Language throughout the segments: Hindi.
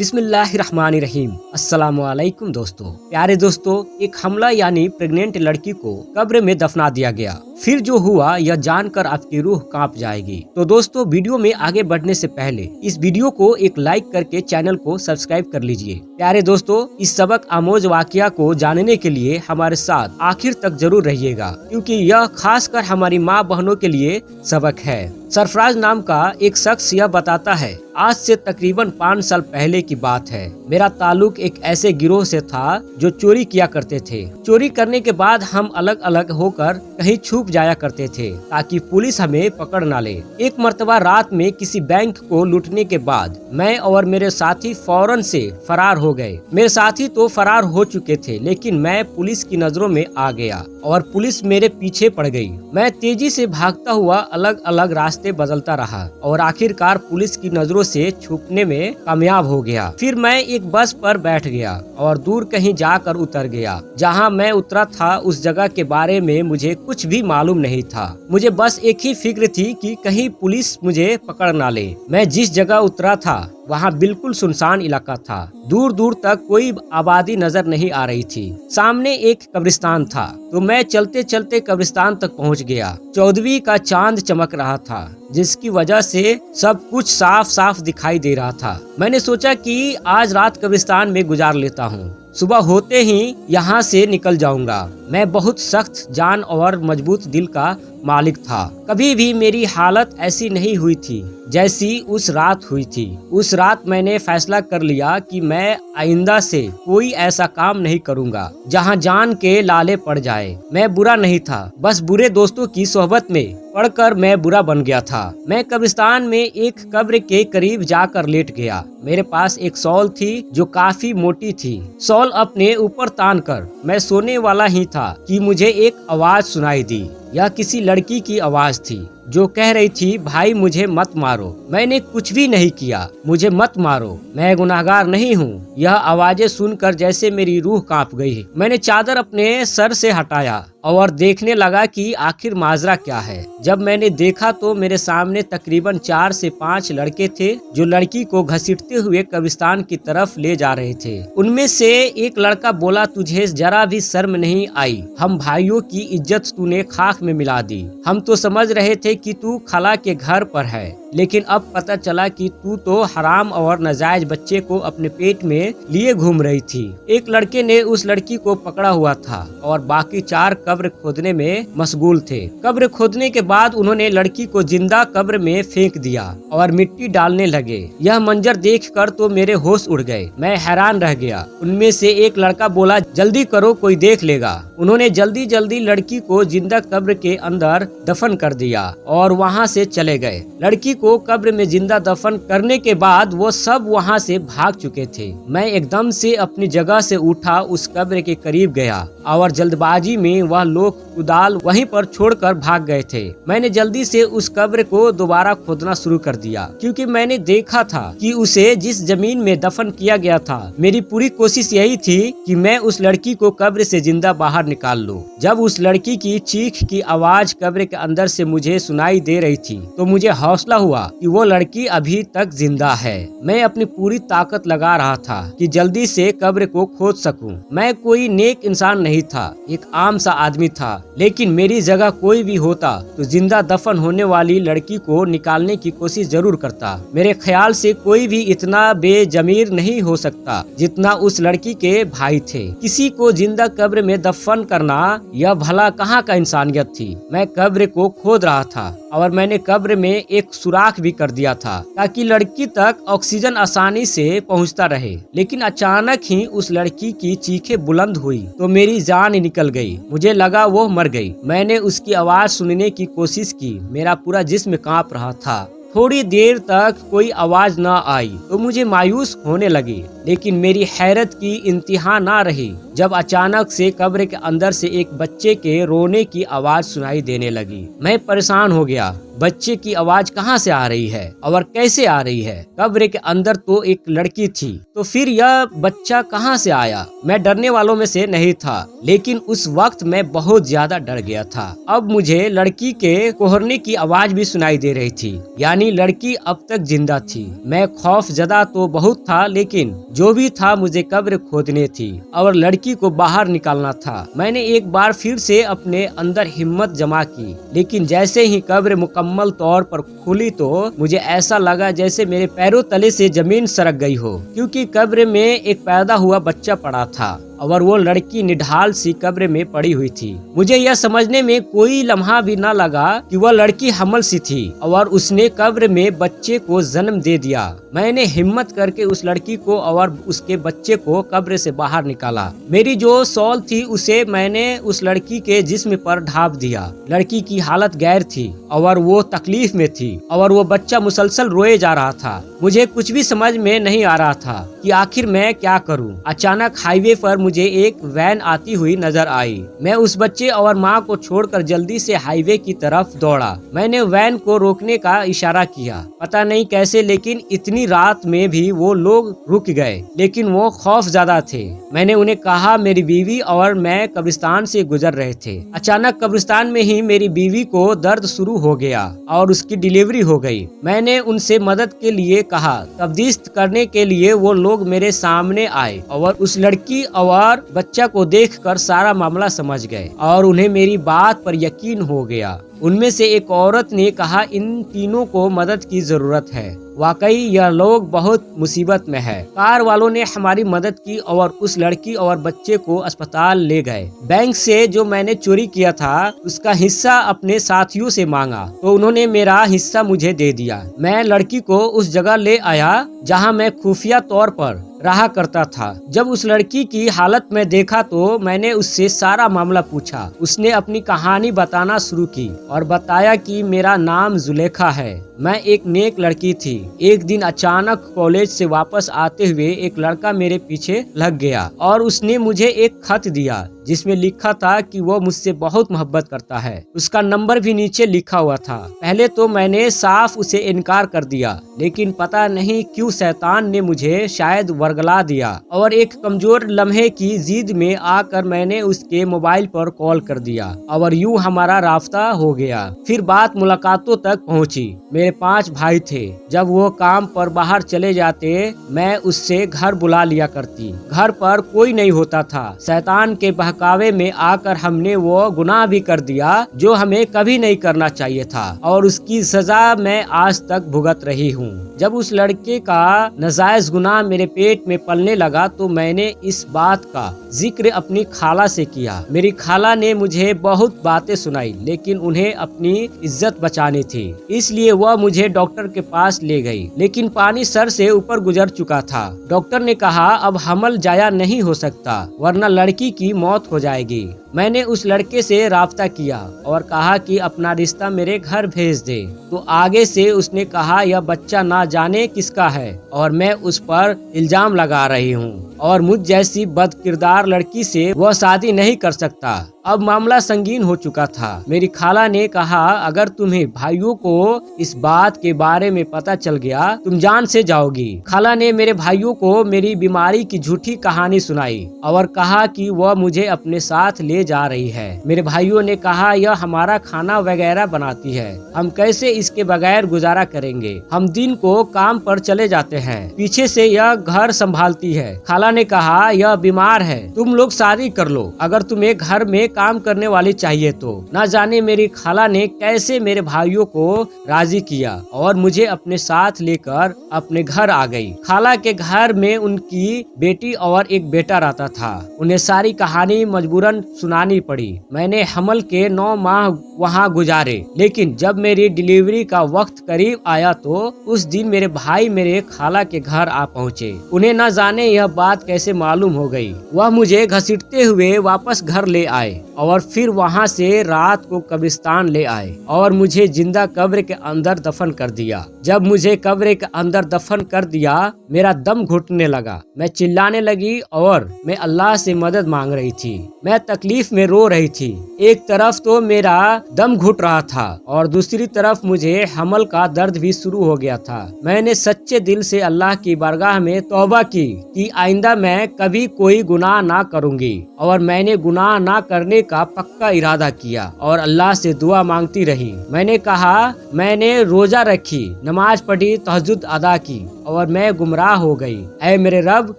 बिस्मिल्लाहिर्रहमानिर्रहीम। अस्सलामुअलैकुम दोस्तों। प्यारे दोस्तों, एक हमला यानी प्रेग्नेंट लड़की को कब्र में दफना दिया गया। फिर जो हुआ यह जानकर आपकी रूह कांप जाएगी। तो दोस्तों, वीडियो में आगे बढ़ने से पहले इस वीडियो को एक लाइक करके चैनल को सब्सक्राइब कर लीजिए। प्यारे दोस्तों, इस सबक आमोज वाकया को जानने के लिए हमारे साथ आखिर तक जरूर रहिएगा, क्योंकि यह खासकर हमारी माँ बहनों के लिए सबक है। सरफराज नाम का एक शख्स यह बताता है, आज से तकरीबन 5 साल पहले की बात है। मेरा ताल्लुक एक ऐसे गिरोह से था जो चोरी किया करते थे। चोरी करने के बाद हम अलग अलग होकर कहीं छुप जाया करते थे ताकि पुलिस हमें पकड़ ना ले। एक मर्तबा रात में किसी बैंक को लूटने के बाद मैं और मेरे साथी फौरन से फरार हो गए। मेरे साथी तो फरार हो चुके थे, लेकिन मैं पुलिस की नजरों में आ गया और पुलिस मेरे पीछे पड़ गई। मैं तेजी से भागता हुआ अलग अलग रास्ते बदलता रहा और आखिरकार पुलिस की नजरों से छुपने में कामयाब हो गया। फिर मैं एक बस पर बैठ गया और दूर कहीं जाकर उतर गया। जहां मैं उतरा था उस जगह के बारे में मुझे कुछ भी मालूम नहीं था। मुझे बस एक ही फिक्र थी कि कहीं पुलिस मुझे पकड़ ना ले। मैं जिस जगह उतरा था वहाँ बिल्कुल सुनसान इलाका था। दूर दूर तक कोई आबादी नजर नहीं आ रही थी। सामने एक कब्रिस्तान था, तो मैं चलते चलते कब्रिस्तान तक पहुँच गया। 14वीं का चांद चमक रहा था, जिसकी वजह से सब कुछ साफ साफ दिखाई दे रहा था। मैंने सोचा कि आज रात कब्रिस्तान में गुजार लेता हूँ, सुबह होते ही यहाँ से निकल जाऊंगा। मैं बहुत सख्त जान और मजबूत दिल का मालिक था। कभी भी मेरी हालत ऐसी नहीं हुई थी जैसी उस रात हुई थी। उस रात मैंने फैसला कर लिया कि मैं आइंदा से कोई ऐसा काम नहीं करूंगा जहां जान के लाले पड़ जाए। मैं बुरा नहीं था, बस बुरे दोस्तों की सोहबत में पढ़कर मैं बुरा बन गया था। मैं कब्रिस्तान में एक कब्र के करीब जाकर लेट गया। मेरे पास एक शॉल थी जो काफी मोटी थी। शॉल अपने ऊपर तान कर मैं सोने वाला ही था कि मुझे एक आवाज सुनाई दी। यह किसी लड़की की आवाज थी जो कह रही थी, भाई मुझे मत मारो, मैंने कुछ भी नहीं किया, मुझे मत मारो, मैं गुनाहगार नहीं हूँ। यह आवाजें सुनकर जैसे मेरी रूह कांप गई। मैंने चादर अपने सर से हटाया और देखने लगा कि आखिर माजरा क्या है। जब मैंने देखा तो मेरे सामने तकरीबन 4 से 5 लड़के थे जो लड़की को घसीटते हुए कब्रिस्तान की तरफ ले जा रहे थे। उनमें से एक लड़का बोला, तुझे जरा भी शर्म नहीं आई? हम भाइयों की इज्जत तूने खाक में मिला दी। हम तो समझ रहे थे कि तू खला के घर पर है, लेकिन अब पता चला कि तू तो हराम और नाजायज बच्चे को अपने पेट में लिए घूम रही थी। एक लड़के ने उस लड़की को पकड़ा हुआ था और बाकी 4 कब्र खोदने में मशगूल थे। कब्र खोदने के बाद उन्होंने लड़की को जिंदा कब्र में फेंक दिया और मिट्टी डालने लगे। यह मंजर देखकर तो मेरे होश उड़ गए। मैं हैरान रह गया। उनमें से एक लड़का बोला, जल्दी करो, कोई देख लेगा। उन्होंने जल्दी जल्दी लड़की को जिंदा कब्र के अंदर दफन कर दिया और वहाँ से चले गए। लड़की को कब्र में जिंदा दफन करने के बाद वो सब वहाँ से भाग चुके थे। मैं एकदम से अपनी जगह से उठा, उस कब्र के करीब गया और जल्दबाजी में वह लोग कुदाल वहीं पर छोड़कर भाग गए थे। मैंने जल्दी से उस कब्र को दोबारा खोदना शुरू कर दिया, क्योंकि मैंने देखा था कि उसे जिस जमीन में दफन किया गया था, मेरी पूरी कोशिश यही थी कि मैं उस लड़की को कब्र से जिंदा बाहर निकाल लूं। जब उस लड़की की चीख की आवाज कब्र के अंदर से मुझे सुनाई दे रही थी तो मुझे हौसला हुआ कि वो लड़की अभी तक जिंदा है। मैं अपनी पूरी ताकत लगा रहा था कि जल्दी से कब्र को खोद सकूं। मैं कोई नेक इंसान नहीं था, एक आम सा आदमी था, लेकिन मेरी जगह कोई भी होता तो जिंदा दफन होने वाली लड़की को निकालने की कोशिश जरूर करता। मेरे ख्याल से कोई भी इतना बेजमीर नहीं हो सकता जितना उस लड़की के भाई थे। किसी को जिंदा कब्र में दफन करना यह भला कहाँ का इंसानियत थी। मैं कब्र को खोद रहा था और मैंने कब्र में एक सुराख भी कर दिया था ताकि लड़की तक ऑक्सीजन आसानी से पहुंचता रहे। लेकिन अचानक ही उस लड़की की चीखें बुलंद हुई तो मेरी जान निकल गई। मुझे लगा वो मर गई। मैंने उसकी आवाज सुनने की कोशिश की, मेरा पूरा जिस्म कांप रहा था। थोड़ी देर तक कोई आवाज न आई तो मुझे मायूस होने लगी, लेकिन मेरी हैरत की इंतहा ना रही जब अचानक से कब्र के अंदर से एक बच्चे के रोने की आवाज सुनाई देने लगी। मैं परेशान हो गया। बच्चे की आवाज कहाँ से आ रही है और कैसे आ रही है? कब्र के अंदर तो एक लड़की थी, तो फिर यह बच्चा कहाँ से आया? मैं डरने वालों में से नहीं था, लेकिन उस वक्त मैं बहुत ज्यादा डर गया था। अब मुझे लड़की के कोहरने की आवाज भी सुनाई दे रही थी, यानी लड़की अब तक जिंदा थी। मैं खौफजदा तो बहुत था, लेकिन जो भी था मुझे कब्र खोदने थी और लड़की को बाहर निकालना था। मैंने एक बार फिर से अपने अंदर हिम्मत जमा की, लेकिन जैसे ही कब्र मुकम्मल तौर पर खुली तो मुझे ऐसा लगा जैसे मेरे पैरों तले से जमीन सरक गई हो, क्योंकि कब्र में एक पैदा हुआ बच्चा पड़ा था और वो लड़की निढाल सी कब्र में पड़ी हुई थी। मुझे यह समझने में कोई लम्हा भी न लगा कि वह लड़की हमल सी थी और उसने कब्र में बच्चे को जन्म दे दिया। मैंने हिम्मत करके उस लड़की को और उसके बच्चे को कब्र से बाहर निकाला। मेरी जो शॉल थी उसे मैंने उस लड़की के जिस्म पर ढाप दिया। लड़की की हालत गैर थी और वो तकलीफ में थी और वो बच्चा मुसलसल रोए जा रहा था। मुझे कुछ भी समझ में नहीं आ रहा था कि आखिर मैं क्या करूं। अचानक हाईवे पर मुझे एक वैन आती हुई नजर आई। मैं उस बच्चे और माँ को छोड़कर जल्दी से हाईवे की तरफ दौड़ा। मैंने वैन को रोकने का इशारा किया। पता नहीं कैसे, लेकिन इतनी रात में भी वो लोग रुक गए, लेकिन वो खौफजदा थे। मैंने उन्हें कहा मेरी बीवी और मैं कब्रिस्तान से गुजर रहे थे। अचानक कब्रिस्तान में ही मेरी बीवी को दर्द शुरू हो गया और उसकी डिलीवरी हो गई। मैंने उनसे मदद के लिए कहा। तब्दीस्त करने के लिए वो लोग मेरे सामने आए और उस लड़की और बच्चा को देखकर सारा मामला समझ गए और उन्हें मेरी बात पर यकीन हो गया। उनमें से एक औरत ने कहा इन तीनों को मदद की जरूरत है। वाकई यह लोग बहुत मुसीबत में है। कार वालों ने हमारी मदद की और उस लड़की और बच्चे को अस्पताल ले गए। बैंक से जो मैंने चोरी किया था उसका हिस्सा अपने साथियों से मांगा तो उन्होंने मेरा हिस्सा मुझे दे दिया। मैं लड़की को उस जगह ले आया जहां मैं खुफिया तौर पर रहा करता था। जब उस लड़की की हालत में देखा तो मैंने उससे सारा मामला पूछा। उसने अपनी कहानी बताना शुरू की और बताया कि मेरा नाम जुलेखा है, मैं एक नेक लड़की थी। एक दिन अचानक कॉलेज से वापस आते हुए एक लड़का मेरे पीछे लग गया और उसने मुझे एक खत दिया जिसमें लिखा था कि वो मुझसे बहुत मोहब्बत करता है। उसका नंबर भी नीचे लिखा हुआ था। पहले तो मैंने साफ उसे इनकार कर दिया, लेकिन पता नहीं क्यों शैतान ने मुझे शायद वर्गला दिया और एक कमजोर लम्हे की जिद में आकर मैंने उसके मोबाइल पर कॉल कर दिया और यूं हमारा राब्ता हो गया। फिर बात मुलाकातों तक पहुंची। मेरे 5 भाई थे। जब वो काम पर बाहर चले जाते मैं उससे घर बुला लिया करती। घर पर कोई नहीं होता था। शैतान के बहकावे में आकर हमने वो गुनाह भी कर दिया जो हमें कभी नहीं करना चाहिए था और उसकी सजा मैं आज तक भुगत रही हूँ। जब उस लड़के का नाजायज गुनाह मेरे पेट में पलने लगा तो मैंने इस बात का जिक्र अपनी खाला से किया। मेरी खाला ने मुझे बहुत बातें सुनाई, लेकिन उन्हें अपनी इज्जत बचानी थी, इसलिए वह मुझे डॉक्टर के पास ले गई। लेकिन पानी सर से ऊपर गुजर चुका था। डॉक्टर ने कहा अब हमल जाया नहीं हो सकता, वरना लड़की की मौत हो जाएगी। मैंने उस लड़के से राब्ता किया और कहा कि अपना रिश्ता मेरे घर भेज दे। तो आगे से उसने कहा यह बच्चा ना जाने किसका है और मैं उस पर इल्जाम लगा रही हूँ और मुझ जैसी बदकिरदार लड़की से वह शादी नहीं कर सकता। अब मामला संगीन हो चुका था। मेरी खाला ने कहा अगर तुम्हें भाइयों को इस बात के बारे में पता चल गया तुम जान से जाओगी। खाला ने मेरे भाइयों को मेरी बीमारी की झूठी कहानी सुनाई और कहा कि वह मुझे अपने साथ ले जा रही है। मेरे भाइयों ने कहा यह हमारा खाना वगैरह बनाती है, हम कैसे इसके बगैर गुजारा करेंगे। हम दिन को काम पर चले जाते हैं, पीछे से यह घर संभालती है। खाला ने कहा यह बीमार है, तुम लोग शादी कर लो अगर तुम्हें घर में काम करने वाली चाहिए तो। न जाने मेरी खाला ने कैसे मेरे भाइयों को राजी किया और मुझे अपने साथ लेकर अपने घर आ गई। खाला के घर में उनकी बेटी और एक बेटा रहता था। उन्हें सारी कहानी मजबूरन सुनानी पड़ी। मैंने हमल के 9 माह वहाँ गुजारे, लेकिन जब मेरी डिलीवरी का वक्त करीब आया तो उस दिन मेरे भाई मेरे खाला के घर आ पहुँचे। उन्हें न जाने यह बात कैसे मालूम हो गई। वह मुझे घसीटते हुए वापस घर ले आए और फिर वहाँ से रात को कब्रिस्तान ले आए और मुझे जिंदा कब्र के अंदर दफन कर दिया। जब मुझे कब्र के अंदर दफन कर दिया मेरा दम घुटने लगा। मैं चिल्लाने लगी और मैं अल्लाह से मदद मांग रही थी। मैं तकलीफ तकलीफ में रो रही थी। एक तरफ तो मेरा दम घुट रहा था और दूसरी तरफ मुझे हमल का दर्द भी शुरू हो गया था। मैंने सच्चे दिल से अल्लाह की बारगाह में तौबा की कि आइंदा मैं कभी कोई गुनाह ना करूंगी, और मैंने गुनाह ना करने का पक्का इरादा किया और अल्लाह से दुआ मांगती रही। मैंने कहा, मैंने रोजा रखी, नमाज पढ़ी, तहज्जुद अदा की और मैं गुमराह हो गई। ऐ मेरे रब,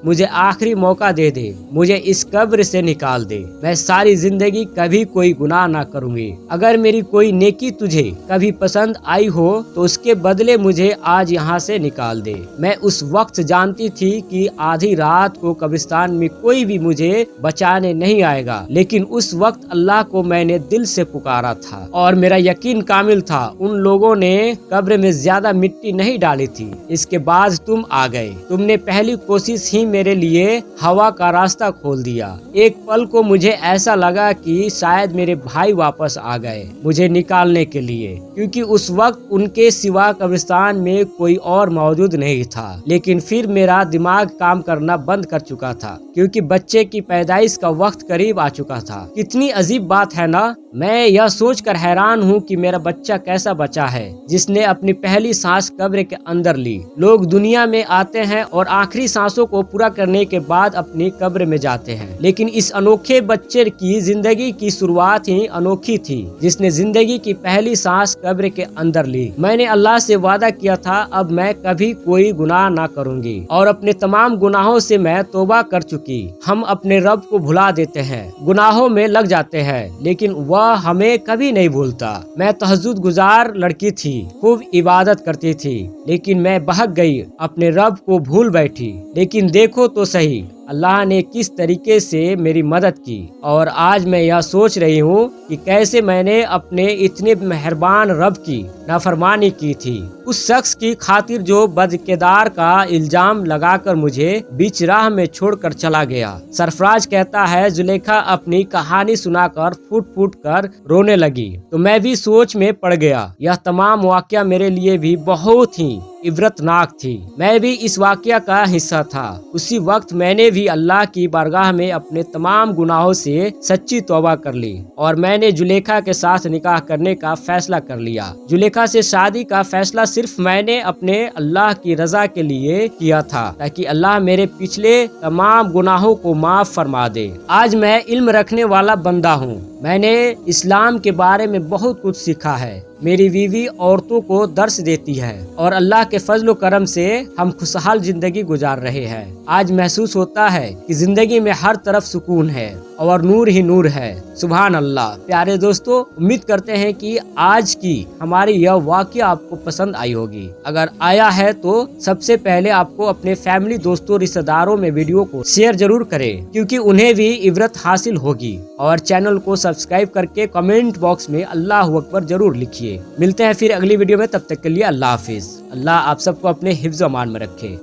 मुझे आखिरी मौका दे दे, मुझे इस कब्र से निकाल दे। मैं सारी जिंदगी कभी कोई गुनाह ना करूंगी। अगर मेरी कोई नेकी तुझे कभी पसंद आई हो तो उसके बदले मुझे आज यहाँ से निकाल दे। मैं उस वक्त जानती थी कि आधी रात को कब्रिस्तान में कोई भी मुझे बचाने नहीं आएगा, लेकिन उस वक्त अल्लाह को मैंने दिल से पुकारा था और मेरा यकीन कामिल था। उन लोगों ने कब्र में ज्यादा मिट्टी नहीं डाली थी। इसके बाद तुम आ गए। तुमने पहली कोशिश ही मेरे लिए हवा का रास्ता खोल दिया। एक पल को मुझे ऐसा लगा कि शायद मेरे भाई वापस आ गए मुझे निकालने के लिए, क्योंकि उस वक्त उनके सिवा कब्रिस्तान में कोई और मौजूद नहीं था। लेकिन फिर मेरा दिमाग काम करना बंद कर चुका था, क्योंकि बच्चे की पैदाइश का वक्त करीब आ चुका था। कितनी अजीब बात है ना। मैं यह सोचकर हैरान हूँ कि मेरा बच्चा कैसा बचा है जिसने अपनी पहली सांस कब्र के अंदर ली। लोग दुनिया में आते हैं और आखिरी सांसों को पूरा करने के बाद अपनी कब्र में जाते हैं, लेकिन इस अनोखे बच्चे की जिंदगी की शुरुआत ही अनोखी थी, जिसने जिंदगी की पहली सांस कब्र के अंदर ली। मैंने अल्लाह से वादा किया था अब मैं कभी कोई गुनाह ना करूंगी, और अपने तमाम गुनाहों से मैं तौबा कर चुकी। हम अपने रब को भुला देते हैं, गुनाहों में लग जाते हैं, लेकिन वह हमें कभी नहीं भूलता। मैं तहज्जुद गुजार लड़की थी, खूब इबादत करती थी, लेकिन मैं बहक गई, अपने रब को भूल बैठी। लेकिन देखो तो सही अल्लाह ने किस तरीके से मेरी मदद की, और आज मैं यह सोच रही हूँ कि कैसे मैंने अपने इतने मेहरबान रब की नाफरमानी की थी। उस शख्स की खातिर जो बदकिरदार का इल्जाम लगाकर मुझे बीच राह में छोड़कर चला गया। सरफराज कहता है, जुलेखा अपनी कहानी सुनाकर फूट फूट कर रोने लगी तो मैं भी सोच में पड़ गया। यह तमाम वाकया मेरे लिए भी बहुत ही इबरतनाक थी। मैं भी इस वाकया का हिस्सा था। उसी वक्त मैंने भी अल्लाह की बारगाह में अपने तमाम गुनाहों से सच्ची तौबा कर ली और मैंने जुलेखा के साथ निकाह करने का फैसला कर लिया। जुलेखा से शादी का फैसला सिर्फ मैंने अपने अल्लाह की रजा के लिए किया था, ताकि अल्लाह मेरे पिछले तमाम गुनाहों को माफ फरमा दे। आज मैं इल्म रखने वाला बंदा हूँ। मैंने इस्लाम के बारे में बहुत कुछ सीखा है। मेरी बीवी औरतों को दर्स देती है और अल्लाह के फजल करम से हम खुशहाल जिंदगी गुजार रहे हैं। आज महसूस होता है कि जिंदगी में हर तरफ सुकून है और नूर ही नूर है। सुभान अल्लाह। प्यारे दोस्तों, उम्मीद करते हैं कि आज की हमारी यह वाकया आपको पसंद आई होगी। अगर आया है तो सबसे पहले आपको अपने फैमिली, दोस्तों, रिश्तेदारों में वीडियो को शेयर जरूर करें, क्योंकि उन्हें भी इबरत हासिल होगी। और चैनल को सब्सक्राइब करके कमेंट बॉक्स में अल्लाह अकबर जरूर लिखिए। मिलते हैं फिर अगली वीडियो में, तब तक के लिए अल्लाह हाफिज। अल्लाह आप सबको अपने हिफ्ज़-ओ-अमान में रखे।